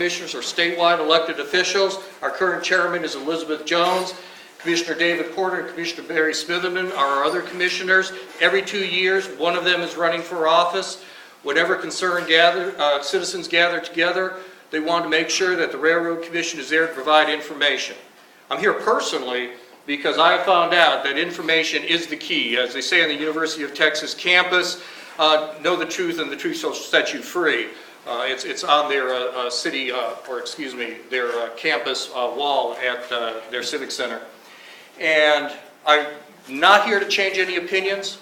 commissioners are statewide elected officials. Our current chairman is Elizabeth Jones. Commissioner David Porter and Commissioner Barry Smitherman are our other commissioners. Every 2 years, one of them is running for office. Whatever citizens gather together, they want to make sure that the Railroad Commission is there to provide information. I'm here personally because I have found out that information is the key. As they say on the University of Texas campus, know the truth and the truth shall set you free. It's on their their campus wall at their civic center. And I'm not here to change any opinions.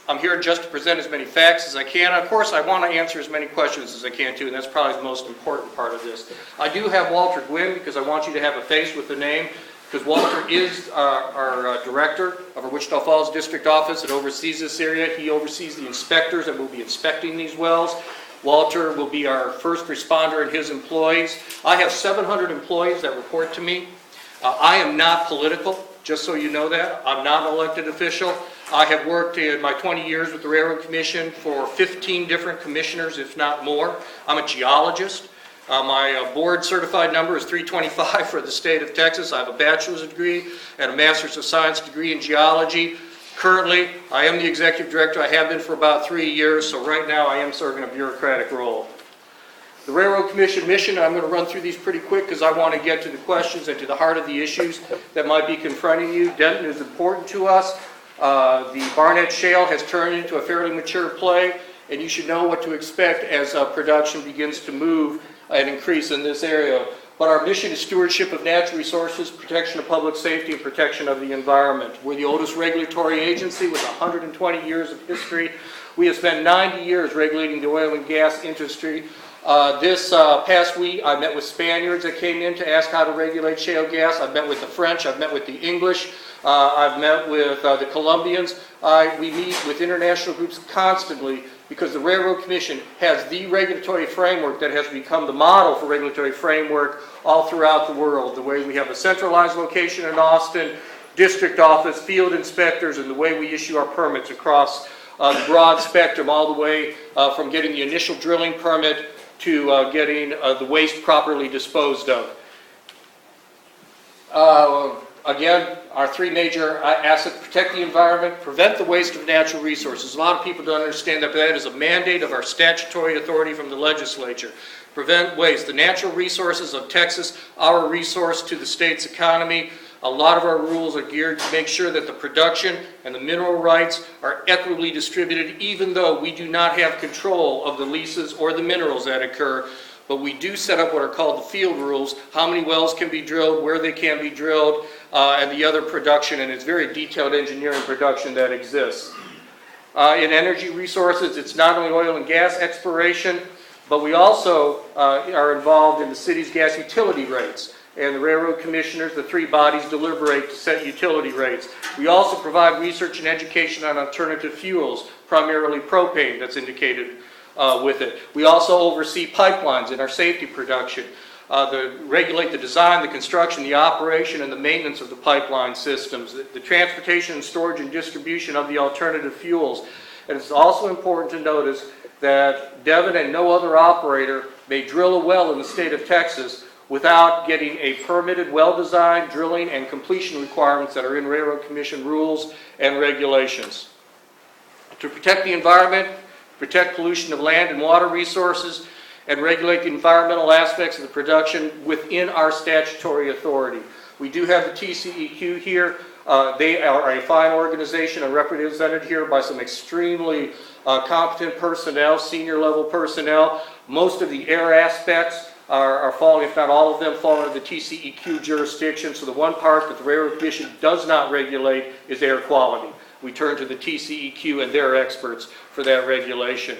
I'm here just to present as many facts as I can. Of course, I want to answer as many questions as I can too, and that's probably the most important part of this. I do have Walter Gwynn because I want you to have a face with the name, because Walter is our director of our Wichita Falls District Office that oversees this area. He oversees the inspectors that will be inspecting these wells. Walter will be our first responder and his employees. I have 700 employees that report to me. I am not political, just so you know that. I'm not an elected official. I have worked in my 20 years with the Railroad Commission for 15 different commissioners, if not more. I'm a geologist. My board certified number is 325 for the state of Texas. I have a bachelor's degree and a master's of science degree in geology. Currently, I am the executive director. I have been for about 3 years, so right now I am serving a bureaucratic role. The Railroad Commission mission, I'm going to run through these pretty quick because I want to get to the questions and to the heart of the issues that might be confronting you. Denton is important to us. The Barnett Shale has turned into a fairly mature play, and you should know what to expect as production begins to move and increase in this area. But our mission is stewardship of natural resources, protection of public safety, and protection of the environment. We're the oldest regulatory agency with 120 years of history. We have spent 90 years regulating the oil and gas industry. This past week, I met with Spaniards that came in to ask how to regulate shale gas. I've met with the French. I've met with the English. I've met with the Colombians. We meet with international groups constantly because the Railroad Commission has the regulatory framework that has become the model for regulatory framework all throughout the world. The way we have a centralized location in Austin, district office, field inspectors, and the way we issue our permits across the broad spectrum, all the way from getting the initial drilling permit to getting the waste properly disposed of. Again, our three major assets: protect the environment, prevent the waste of natural resources. A lot of people don't understand that, but that is a mandate of our statutory authority from the legislature. Prevent waste. The natural resources of Texas, our resource to the state's economy. A lot of our rules are geared to make sure that the production and the mineral rights are equitably distributed, even though we do not have control of the leases or the minerals that occur. But we do set up what are called the field rules: how many wells can be drilled, where they can be drilled, and the other production, and it's very detailed engineering production that exists. In energy resources, it's not only oil and gas exploration, but we also are involved in the city's gas utility rates. And the railroad commissioners, the three bodies, deliberate to set utility rates. We also provide research and education on alternative fuels, primarily propane that's indicated with it. We also oversee pipelines in our safety production, regulate the design, the construction, the operation, and the maintenance of the pipeline systems, the transportation and storage and distribution of the alternative fuels. And it's also important to notice that Devon and no other operator may drill a well in the state of Texas without getting a permitted well design, drilling, and completion requirements that are in Railroad Commission rules and regulations. To protect the environment, protect pollution of land and water resources, and regulate the environmental aspects of the production within our statutory authority. We do have the TCEQ here. They are a fine organization and represented here by some extremely competent personnel, senior level personnel. Most of the air aspects are falling, if not all of them, fall under the TCEQ jurisdiction. So the one part that the Railroad Commission does not regulate is air quality. We turn to the TCEQ and their experts for that regulation.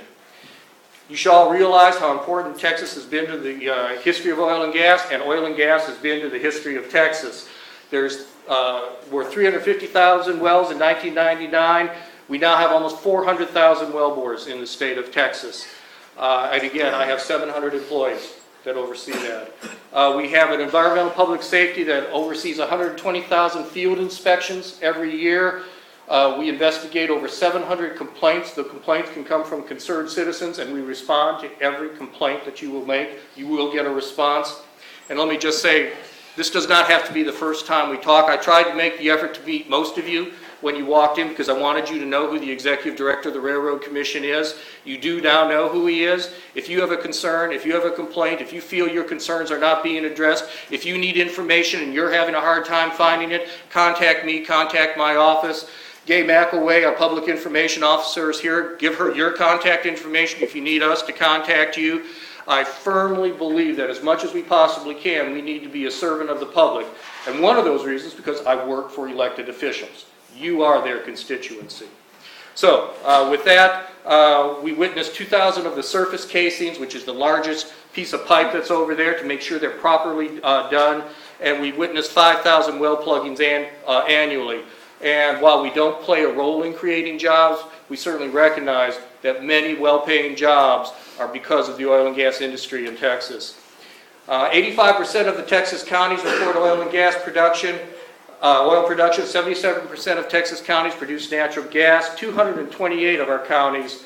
You should all realize how important Texas has been to the history of oil and gas has been to the history of Texas. There's were 350,000 wells in 1999. We now have almost 400,000 well bores in the state of Texas. And again, I have 700 employees that oversee that. We have an environmental public safety that oversees 120,000 field inspections every year. We investigate over 700 complaints. The complaints can come from concerned citizens, and we respond to every complaint that you will make. You will get a response. And let me just say, this does not have to be the first time we talk. I tried to make the effort to meet most of you when you walked in because I wanted you to know who the Executive Director of the Railroad Commission is. You do now know who he is. If you have a concern, if you have a complaint, if you feel your concerns are not being addressed, if you need information and you're having a hard time finding it, contact me, contact my office. Gay McElway, our public information officer, is here. Give her your contact information if you need us to contact you. I firmly believe that as much as we possibly can, we need to be a servant of the public. And one of those reasons is because I work for elected officials. You are their constituency. So with that, we witnessed 2,000 of the surface casings, which is the largest piece of pipe that's over there, to make sure they're properly done. And we witnessed 5,000 well pluggings annually. And while we don't play a role in creating jobs, we certainly recognize that many well-paying jobs are because of the oil and gas industry in Texas. 85% of the Texas counties report oil and gas production. Oil production, 77% of Texas counties produce natural gas. 228 of our counties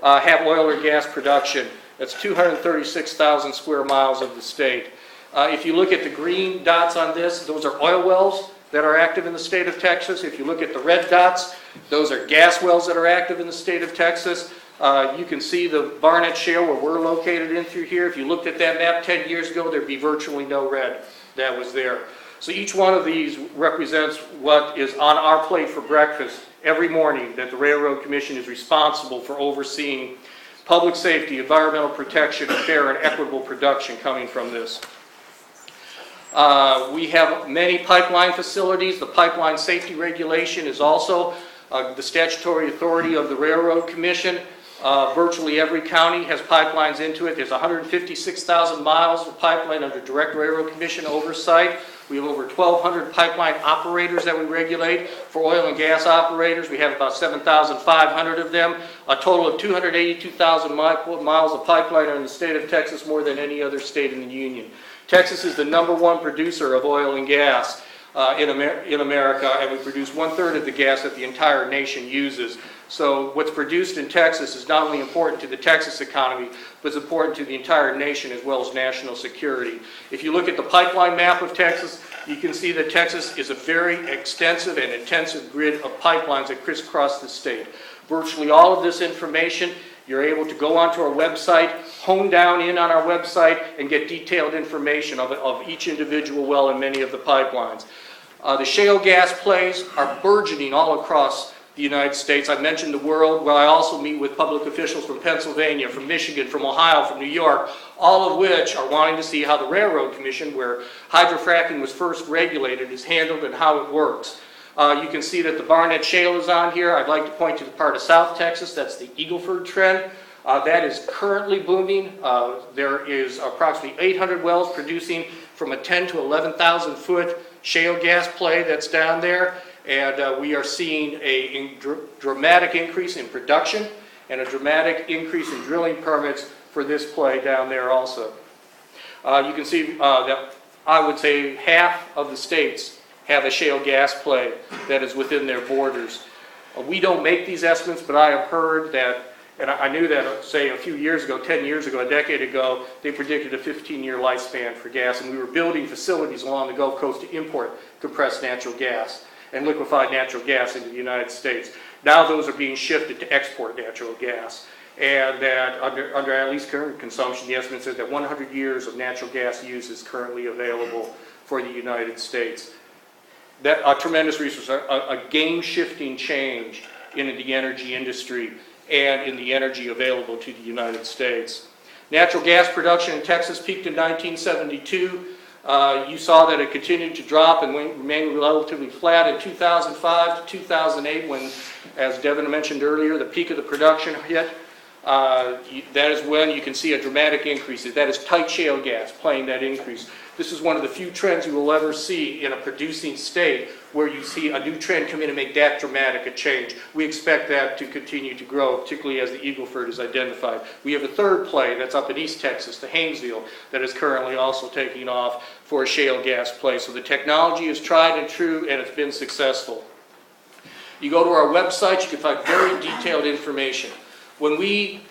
have oil or gas production. That's 236,000 square miles of the state. If you look at the green dots on this, those are oil wells that are active in the state of Texas. If you look at the red dots, those are gas wells that are active in the state of Texas. You can see the Barnett Shale where we're located in through here. If you looked at that map 10 years ago, there'd be virtually no red that was there. So each one of these represents what is on our plate for breakfast every morning, that the Railroad Commission is responsible for overseeing public safety, environmental protection, and fair and equitable production coming from this. We have many pipeline facilities. The pipeline safety regulation is also the statutory authority of the Railroad Commission. Virtually every county has pipelines into it. There's 156,000 miles of pipeline under direct Railroad Commission oversight. We have over 1,200 pipeline operators that we regulate. For oil and gas operators, we have about 7,500 of them. A total of 282,000 miles of pipeline in the state of Texas, more than any other state in the Union. Texas is the #1 producer of oil and gas in America, and we produce 1/3 of the gas that the entire nation uses. So what's produced in Texas is not only important to the Texas economy, but it's important to the entire nation as well as national security. If you look at the pipeline map of Texas, you can see that Texas is a very extensive and intensive grid of pipelines that crisscross the state. Virtually all of this information, you're able to go onto our website, hone down in on our website, and get detailed information of each individual well in many of the pipelines. The shale gas plays are burgeoning all across the United States. I mentioned the world, where I also meet with public officials from Pennsylvania, from Michigan, from Ohio, from New York, all of which are wanting to see how the Railroad Commission, where hydrofracking was first regulated, is handled and how it works. You can see that the Barnett Shale is on here. I'd like to point to the part of South Texas. That's the Eagle Ford trend. That is currently booming. There is approximately 800 wells producing from a 10 to 11,000 foot shale gas play that's down there. And we are seeing a dramatic increase in production and a dramatic increase in drilling permits for this play down there also. You can see that I would say half of the states have a shale gas play that is within their borders. We don't make these estimates, but I have heard that, and I knew that, say, a few years ago, 10 years ago, a decade ago, they predicted a 15-year lifespan for gas, and we were building facilities along the Gulf Coast to import compressed natural gas and liquefied natural gas into the United States. Now those are being shifted to export natural gas. And that under at least current consumption, the estimate says that 100 years of natural gas use is currently available for the United States. That a tremendous resource, a game-shifting change in the energy industry and in the energy available to the United States. Natural gas production in Texas peaked in 1972. You saw that it continued to drop and remained relatively flat in 2005 to 2008 when, as Devin mentioned earlier, the peak of the production hit. That is when you can see a dramatic increase. That is tight shale gas playing that increase. This is one of the few trends you will ever see in a producing state where you see a new trend come in and make that dramatic a change. We expect that to continue to grow, particularly as the Eagle Ford is identified. We have a third play that's up in East Texas, the Haynesville, that is currently also taking off for a shale gas play. So the technology is tried and true, and it's been successful. You go to our website, you can find very detailed information. When we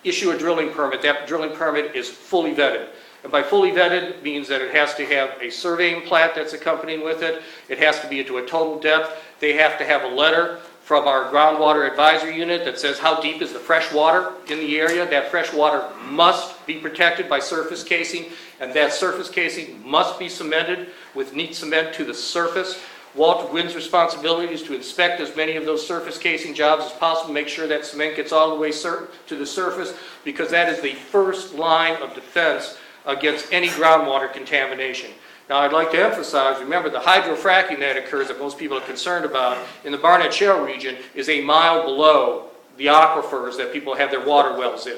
issue a drilling permit, that drilling permit is fully vetted. And by fully vetted means that it has to have a surveying plat that's accompanying with it. It has to be into a total depth. They have to have a letter from our groundwater advisory unit that says how deep is the fresh water in the area. That fresh water must be protected by surface casing, and that surface casing must be cemented with neat cement to the surface. Walter Wynn's responsibility is to inspect as many of those surface casing jobs as possible, make sure that cement gets all the way to the surface, because that is the first line of defense against any groundwater contamination. Now, I'd like to emphasize, remember, the hydrofracking that occurs that most people are concerned about in the Barnett Shale region is a mile below the aquifers that people have their water wells in.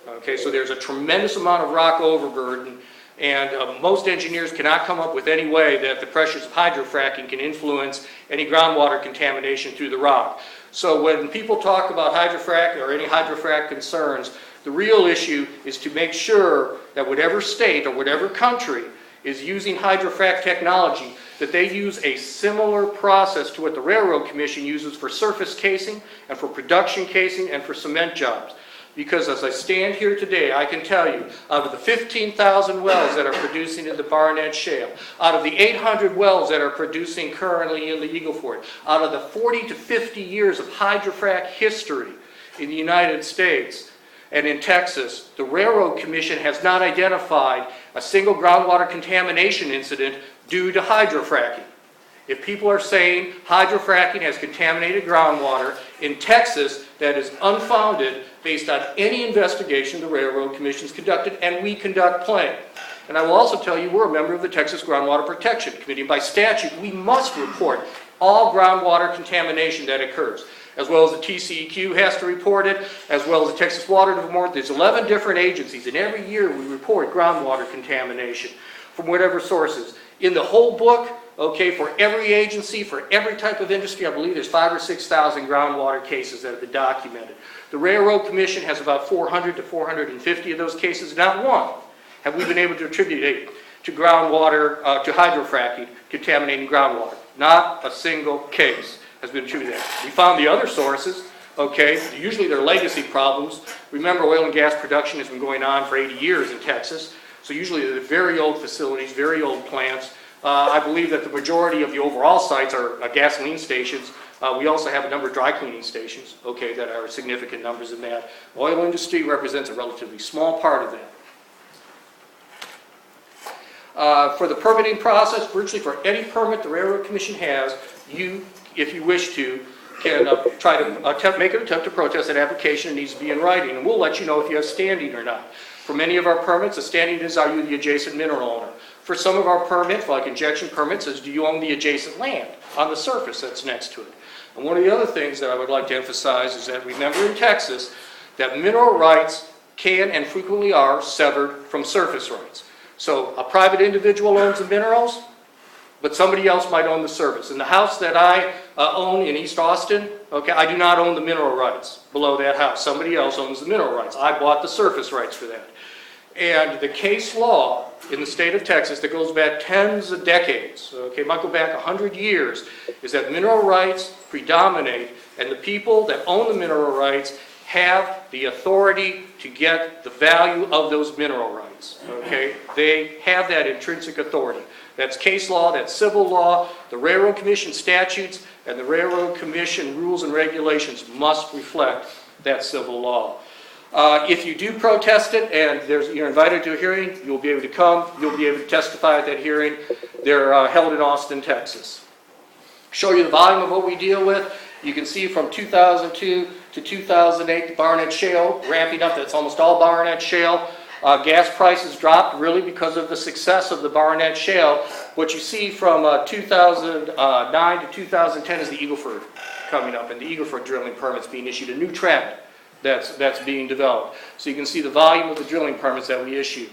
Okay, so there's a tremendous amount of rock overburden, and most engineers cannot come up with any way that the pressures of hydrofracking can influence any groundwater contamination through the rock. So when people talk about hydrofrack or any hydrofrack concerns, the real issue is to make sure that whatever state or whatever country is using hydrofrack technology, that they use a similar process to what the Railroad Commission uses for surface casing and for production casing and for cement jobs. Because as I stand here today, I can tell you, out of the 15,000 wells that are producing in the Barnett Shale, out of the 800 wells that are producing currently in the Eagle Ford, out of the 40 to 50 years of hydrofrack history in the United States, and in Texas, the Railroad Commission has not identified a single groundwater contamination incident due to hydrofracking. If people are saying hydrofracking has contaminated groundwater in Texas, that is unfounded based on any investigation the Railroad Commission has conducted, and we conduct plenty. And I will also tell you, we're a member of the Texas Groundwater Protection Committee. By statute, we must report all groundwater contamination that occurs, as well as the TCEQ has to report it, as well as the Texas Water Department. There's 11 different agencies, and every year we report groundwater contamination from whatever sources. In the whole book, okay, for every agency, for every type of industry, I believe there's 5,000 or 6,000 groundwater cases that have been documented. The Railroad Commission has about 400 to 450 of those cases. Not one have we been able to attribute it to groundwater, to hydrofracking, contaminating groundwater. Not a single case has been attributed to that. We found the other sources, okay, usually they're legacy problems. Remember, oil and gas production has been going on for 80 years in Texas, so usually they're very old facilities, very old plants. I believe that the majority of the overall sites are gasoline stations. We also have a number of dry cleaning stations, okay, that are significant numbers in that. Oil industry represents a relatively small part of that. For the permitting process, virtually for any permit the Railroad Commission has, you, if you wish to, can try to make an attempt to protest that application. It needs to be in writing, and we'll let you know if you have standing or not. For many of our permits, the standing is, are you the adjacent mineral owner? For some of our permits, like injection permits, is do you own the adjacent land on the surface that's next to it? And one of the other things that I would like to emphasize is that remember in Texas that mineral rights can and frequently are severed from surface rights. So a private individual owns the minerals, but somebody else might own the surface. In the house that I own in East Austin, okay, I do not own the mineral rights below that house. Somebody else owns the mineral rights. I bought the surface rights for that. And the case law in the state of Texas that goes back tens of decades, okay, might go back 100 years, is that mineral rights predominate, and the people that own the mineral rights have the authority to get the value of those mineral rights, okay? They have that intrinsic authority. That's case law, that's civil law, the Railroad Commission statutes, and the Railroad Commission rules and regulations must reflect that civil law. If you do protest it and you're invited to a hearing, you'll be able to come, you'll be able to testify at that hearing. They're held in Austin, Texas. Show you the volume of what we deal with. You can see from 2002 to 2008, the Barnett Shale ramping up. That's almost all Barnett Shale. Gas prices dropped really because of the success of the Barnett Shale. What you see from 2009 to 2010 is the Eagle Ford coming up, and the Eagle Ford drilling permits being issued, a new trend that's being developed. So you can see the volume of the drilling permits that we issue.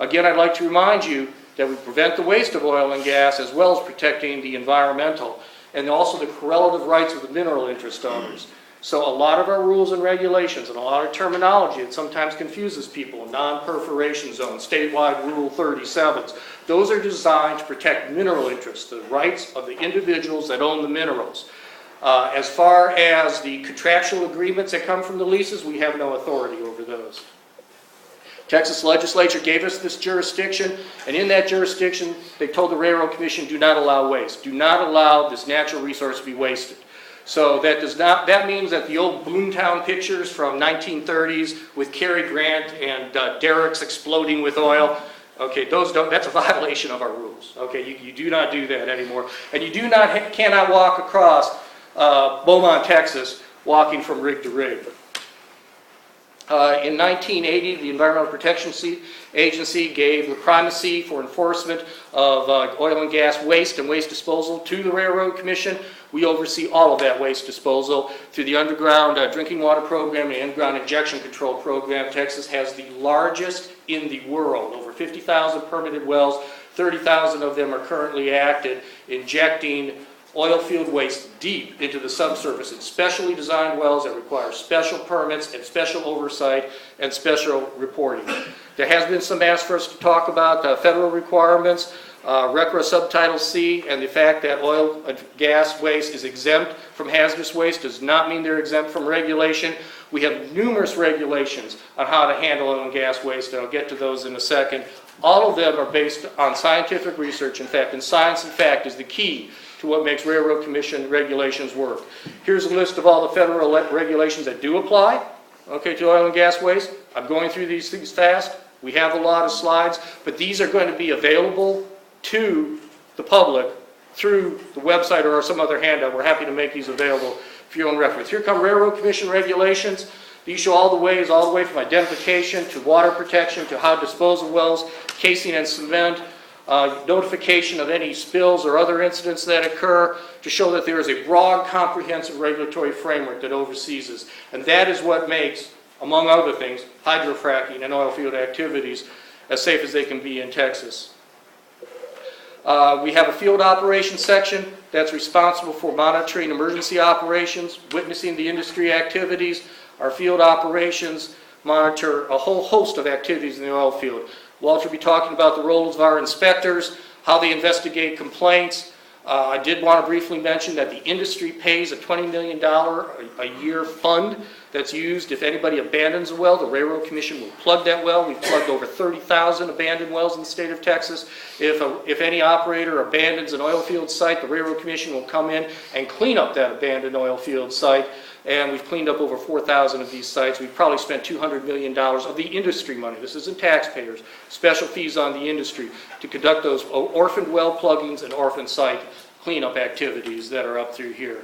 Again, I'd like to remind you that we prevent the waste of oil and gas as well as protecting the environmental and also the correlative rights of the mineral interest owners. So a lot of our rules and regulations and a lot of terminology that sometimes confuses people, non-perforation zone, statewide Rule 37s, those are designed to protect mineral interests, the rights of the individuals that own the minerals. As far as the contractual agreements that come from the leases, we have no authority over those. Texas legislature gave us this jurisdiction, and in that jurisdiction, they told the Railroad Commission, do not allow waste. Do not allow this natural resource to be wasted. So that means that the old Boomtown pictures from 1930s with Cary Grant and derricks exploding with oil, okay, that's a violation of our rules. Okay, you do not do that anymore. And you cannot walk across Beaumont, Texas, walking from rig to rig. In 1980, the Environmental Protection Agency gave the primacy for enforcement of oil and gas waste and waste disposal to the Railroad Commission. We oversee all of that waste disposal through the underground drinking water program and underground injection control program. Texas has the largest in the world, over 50,000 permitted wells, 30,000 of them are currently active, injecting oil field waste deep into the subsurface in specially designed wells that require special permits and special oversight and special reporting. There has been some ask for us to talk about federal requirements, RCRA Subtitle C, and the fact that oil and gas waste is exempt from hazardous waste does not mean they're exempt from regulation. We have numerous regulations on how to handle oil and gas waste, and I'll get to those in a second. All of them are based on scientific research, in fact, and science and fact is the key to what makes Railroad Commission regulations work. Here's a list of all the federal regulations that do apply, okay, to oil and gas waste. I'm going through these things fast. We have a lot of slides, but these are going to be available to the public through the website or some other handout. We're happy to make these available for your own reference. Here come Railroad Commission regulations. These show all the way from identification to water protection to how to dispose of wells, casing and cement, notification of any spills or other incidents that occur, to show that there is a broad, comprehensive regulatory framework that oversees this. And that is what makes, among other things, hydrofracking and oil field activities as safe as they can be in Texas. We have a field operations section that's responsible for monitoring emergency operations, witnessing the industry activities. Our field operations monitor a whole host of activities in the oil field. Walter will be talking about the roles of our inspectors, how they investigate complaints. I did want to briefly mention that the industry pays a $20 million a year fund that's used if anybody abandons a well. The Railroad Commission will plug that well. We've plugged over 30,000 abandoned wells in the state of Texas. If any operator abandons an oil field site, the Railroad Commission will come in and clean up that abandoned oil field site. And we've cleaned up over 4,000 of these sites. We've probably spent $200 million of the industry money. This isn't taxpayers. Special fees on the industry to conduct those orphaned well pluggings and orphaned site cleanup activities that are up through here.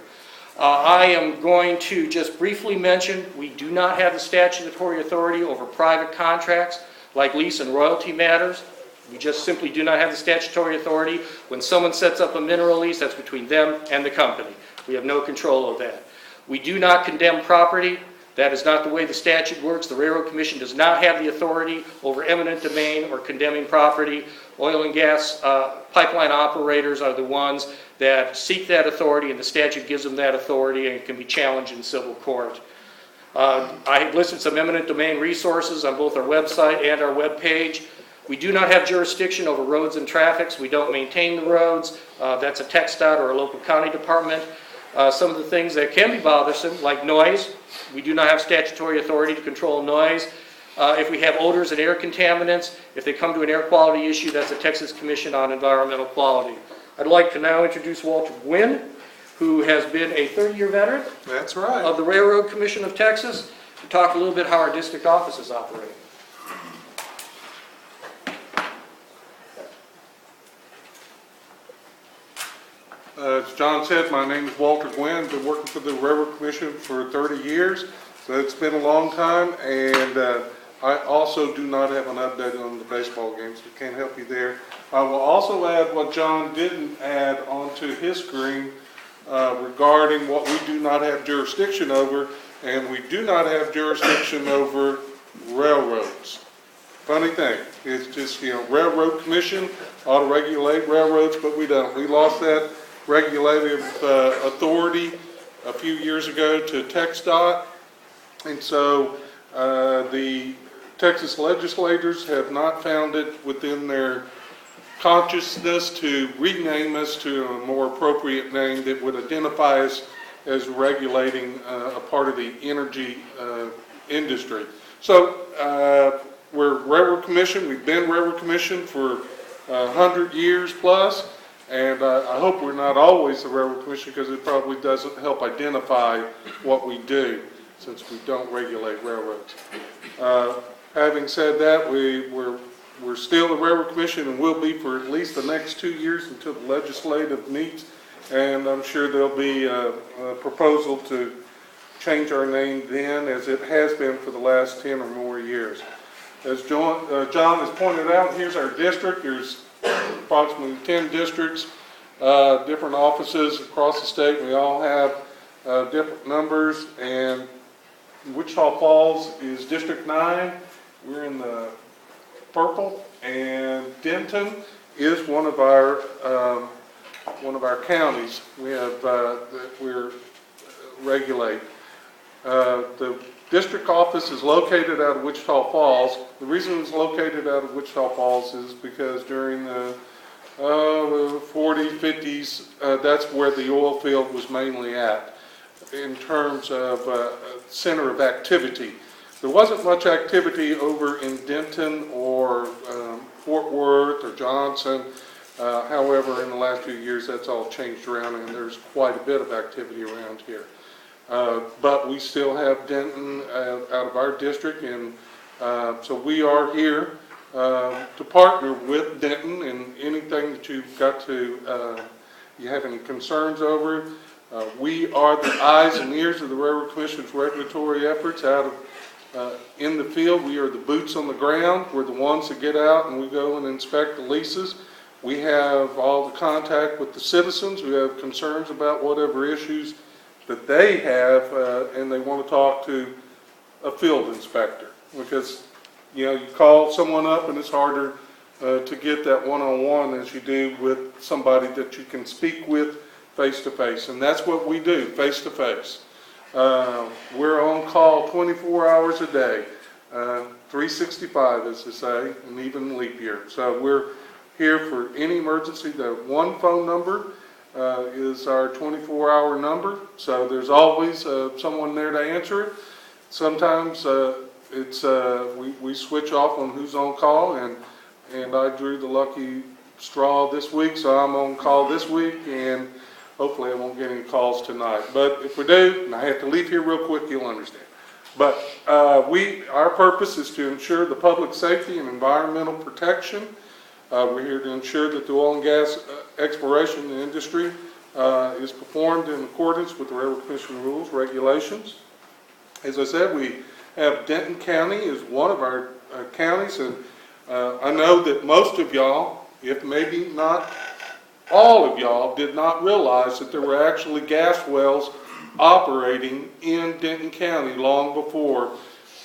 I am going to just briefly mention we do not have the statutory authority over private contracts like lease and royalty matters. We just simply do not have the statutory authority. When someone sets up a mineral lease, that's between them and the company. We have no control of that. We do not condemn property. That is not the way the statute works. The Railroad Commission does not have the authority over eminent domain or condemning property. Oil and gas pipeline operators are the ones that seek that authority, and the statute gives them that authority, and it can be challenged in civil court. I have listed some eminent domain resources on both our website and our webpage. We do not have jurisdiction over roads and traffics. We don't maintain the roads. That's a TxDOT or a local county department. Some of the things that can be bothersome, like noise, we do not have statutory authority to control noise. If we have odors and air contaminants, if they come to an air quality issue, that's the Texas Commission on Environmental Quality. I'd like to now introduce Walter Gwynn, who has been a 30-year veteran That's right. of the Railroad Commission of Texas, to talk a little bit how our district offices operate. As John said, my name is Walter Gwynn. I've been working for the Railroad Commission for 30 years, so it's been a long time, and I also do not have an update on the baseball games, so can't help you there. I will also add what John didn't add onto his screen regarding what we do not have jurisdiction over, and we do not have jurisdiction over railroads. Funny thing, it's just, Railroad Commission ought to regulate railroads, but we don't. We lost that regulative authority a few years ago to TxDOT, and so the Texas legislators have not found it within their consciousness to rename us to a more appropriate name that would identify us as regulating a part of the energy industry. So we're Railroad Commission. We've been Railroad Commission for 100 years plus, and I hope we're not always the Railroad Commission, because it probably doesn't help identify what we do, since we don't regulate railroads. Having said that, we're still the Railroad Commission, and will be for at least the next 2 years until the legislative meets, and I'm sure there'll be a proposal to change our name then, as it has been for the last 10 or more years. As John has pointed out, here's our district. There's approximately 10 districts, different offices across the state. We all have different numbers, and Wichita Falls is District 9. We're in the purple, and Denton is one of our counties. We have that we're regulate. The district office is located out of Wichita Falls. The reason it's located out of Wichita Falls is because during the 40s, 50s, that's where the oil field was mainly at in terms of center of activity. There wasn't much activity over in Denton or Fort Worth or Johnson. However, in the last few years, that's all changed around, and there's quite a bit of activity around here. But we still have Denton out of our district, and so we are here to partner with Denton in anything that you've got to, you have any concerns over. We are the eyes and ears of the Railroad Commission's regulatory efforts out of in the field. We are the boots on the ground. We're the ones that get out and we go and inspect the leases. We have all the contact with the citizens who have concerns about whatever issues that they have, and they want to talk to a field inspector, because you call someone up and it's harder to get that one-on-one as you do with somebody that you can speak with face-to-face, and that's what we do, face-to-face. We're on call 24 hours a day, 365 as they say, and even leap year. So we're here for any emergency. The one phone number is our 24-hour number, so there's always someone there to answer it. Sometimes it's we switch off on who's on call, and I drew the lucky straw this week, so I'm on call this week, and hopefully I won't get any calls tonight. But if we do, and I have to leave here real quick, you'll understand. But our purpose is to ensure the public safety and environmental protection. We're here to ensure that the oil and gas exploration industry is performed in accordance with the Railroad Commission rules, regulations. As I said, we have Denton County as one of our counties, and I know that most of y'all, if maybe not all of y'all, did not realize that there were actually gas wells operating in Denton County long before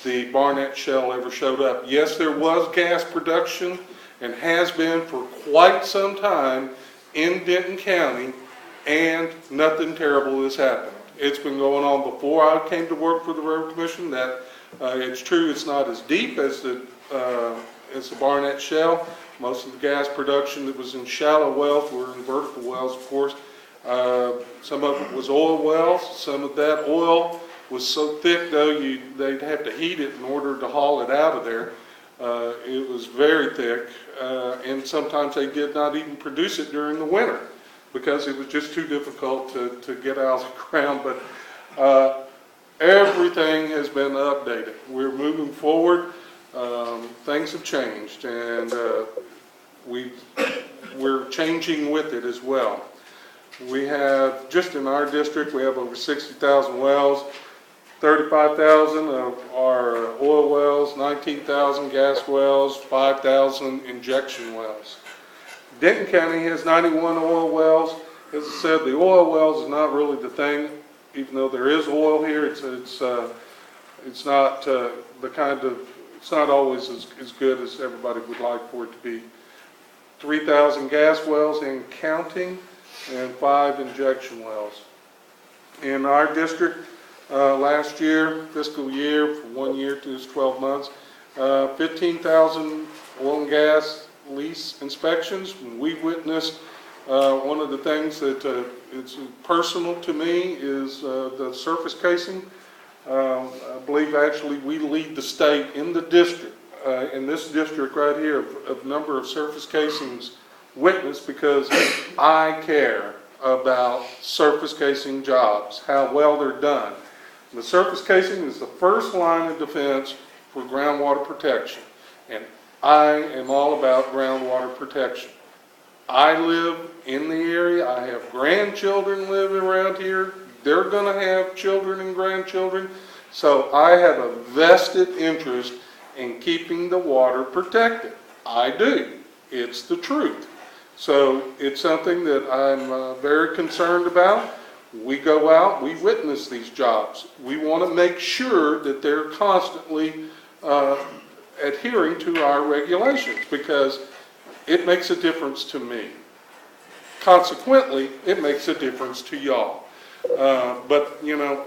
the Barnett Shale ever showed up. Yes, there was gas production and has been for quite some time in Denton County, and nothing terrible has happened. It's been going on before I came to work for the Railroad Commission. That it's true, it's not as deep as the Barnett Shale. Most of the gas production that was in shallow wells were in vertical wells, of course. Some of it was oil wells. Some of that oil was so thick, though, they'd have to heat it in order to haul it out of there. It was very thick, and sometimes they did not even produce it during the winter because it was just too difficult to get out of the ground. But everything has been updated. We're moving forward. Things have changed, and we're changing with it as well. We have, just in our district, we have over 60,000 wells. 35,000 are oil wells, 19,000 gas wells, 5,000 injection wells. Denton County has 91 oil wells. As I said, the oil wells is not really the thing, even though there is oil here. It's not the kind of, it's not always as good as everybody would like for it to be. 3,000 gas wells and counting, and 5 injection wells. In our district, last year, fiscal year, for 1 year to 12 months, 15,000 oil and gas lease inspections. We witnessed one of the things that it's personal to me is the surface casing. I believe actually we lead the state in the district, in this district right here, of number of surface casings witnessed, because I care about surface casing jobs, how well they're done. The surface casing is the first line of defense for groundwater protection, and I am all about groundwater protection. I live in the area. I have grandchildren living around here. They're going to have children and grandchildren. So I have a vested interest in keeping the water protected. I do. It's the truth. So it's something that I'm very concerned about. We go out, we witness these jobs. We want to make sure that they're constantly adhering to our regulations, because it makes a difference to me. Consequently, it makes a difference to y'all. But, you know,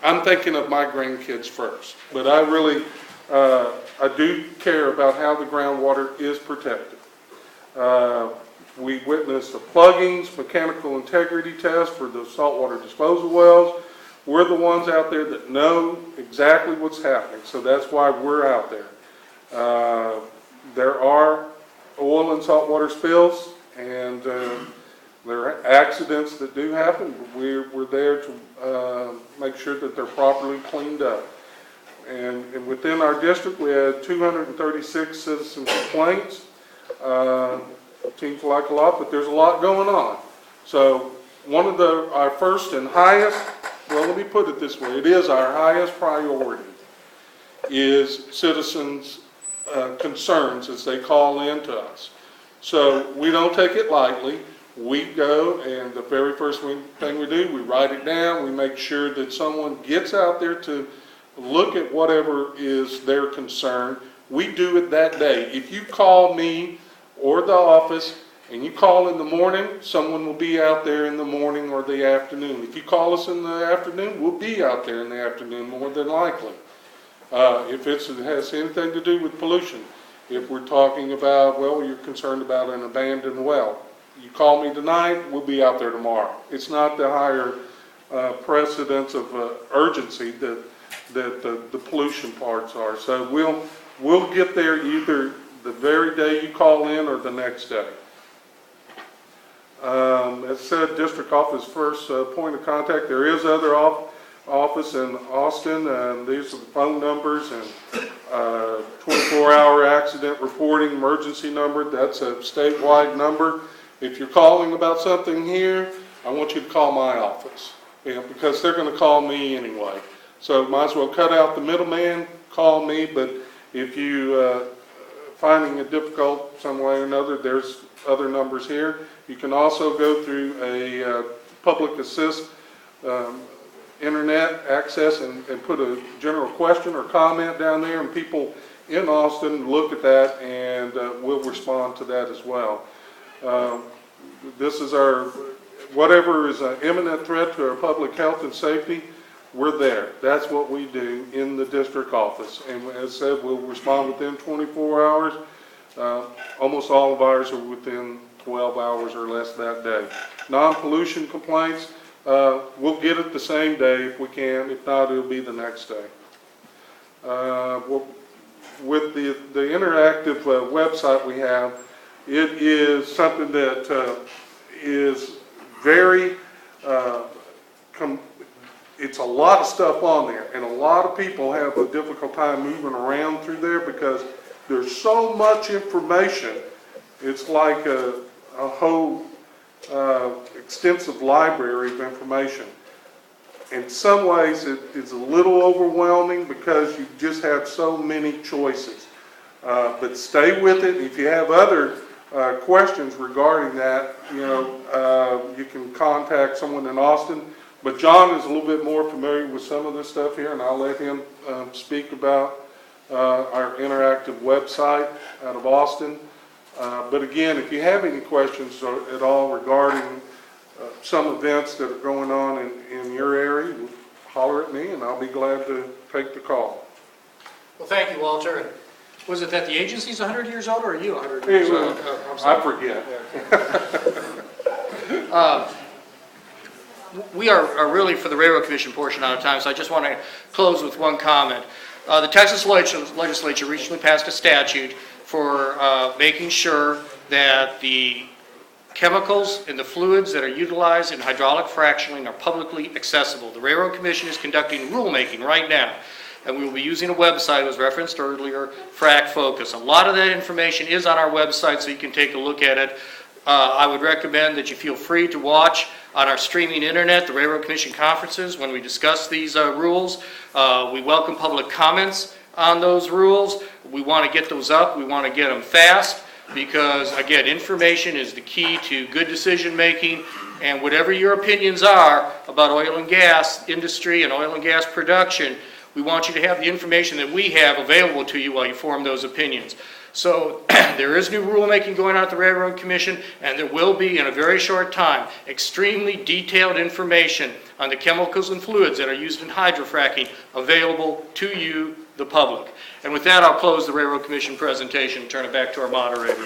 I'm thinking of my grandkids first. But I really, I do care about how the groundwater is protected. We witnessed the pluggings, mechanical integrity test for the saltwater disposal wells. We're the ones out there that know exactly what's happening, so that's why we're out there. There are oil and saltwater spills, and there are accidents that do happen, but we're there to make sure that they're properly cleaned up. And within our district, we had 236 citizen complaints. Seems like a lot, but there's a lot going on. So one of our first and highest, well, let me put it this way, it is our highest priority, is citizens' concerns as they call in to us. So we don't take it lightly. We go, and the very first thing we do, we write it down. We make sure that someone gets out there to look at whatever is their concern. We do it that day. If you call me or the office and you call in the morning, someone will be out there in the morning or the afternoon. If you call us in the afternoon, we'll be out there in the afternoon more than likely. If it has anything to do with pollution, if we're talking about, well, you're concerned about an abandoned well, you call me tonight, we'll be out there tomorrow. It's not the higher precedence of urgency that the pollution parts are. So we'll get there either the very day you call in or the next day. As said, district office first point of contact. There is other office in Austin, and these are the phone numbers, and 24-hour accident reporting emergency number. That's a statewide number. If you're calling about something here, I want you to call my office, because they're going to call me anyway. So might as well cut out the middleman, call me. But if you finding it difficult some way or another, there's other numbers here. You can also go through a public assist internet access and put a general question or comment down there, and people in Austin look at that and we'll respond to that as well. This is our, whatever is an imminent threat to our public health and safety, we're there. That's what we do in the district office. And as said, we'll respond within 24 hours. Almost all of ours are within 12 hours or less that day. Non-pollution complaints, we'll get it the same day if we can. If not, it'll be the next day. With the interactive website we have, it is something that is very, it's a lot of stuff on there, and a lot of people have a difficult time moving around through there because there's so much information. It's like a whole extensive library of information. In some ways, it's a little overwhelming because you just have so many choices. But stay with it. If you have other questions regarding that, you can contact someone in Austin. But John is a little bit more familiar with some of this stuff here, and I'll let him speak about our interactive website out of Austin. But again, if you have any questions at all regarding some events that are going on in your area, holler at me and I'll be glad to take the call. Well, thank you, Walter. And was it that the agency's 100 years old, or are you 100 years old? I'm I sorry. forget. We are really, for the Railroad Commission portion, out of time, so I just want to close with one comment. The Texas legislature recently passed a statute for making sure that the chemicals and the fluids that are utilized in hydraulic fractioning are publicly accessible. The Railroad Commission is conducting rulemaking right now, and we will be using a website, as referenced earlier, Frac Focus. A lot of that information is on our website, so you can take a look at it. I would recommend that you feel free to watch on our streaming internet the Railroad Commission conferences when we discuss these rules. We welcome public comments on those rules. We want to get those up. We want to get them fast because, again, information is the key to good decision making. And whatever your opinions are about oil and gas industry and oil and gas production, we want you to have the information that we have available to you while you form those opinions. So there is new rulemaking going on at the Railroad Commission, and there will be, in a very short time, extremely detailed information on the chemicals and fluids that are used in hydrofracking available to you, the public. And with that, I'll close the Railroad Commission presentation and turn it back to our moderator.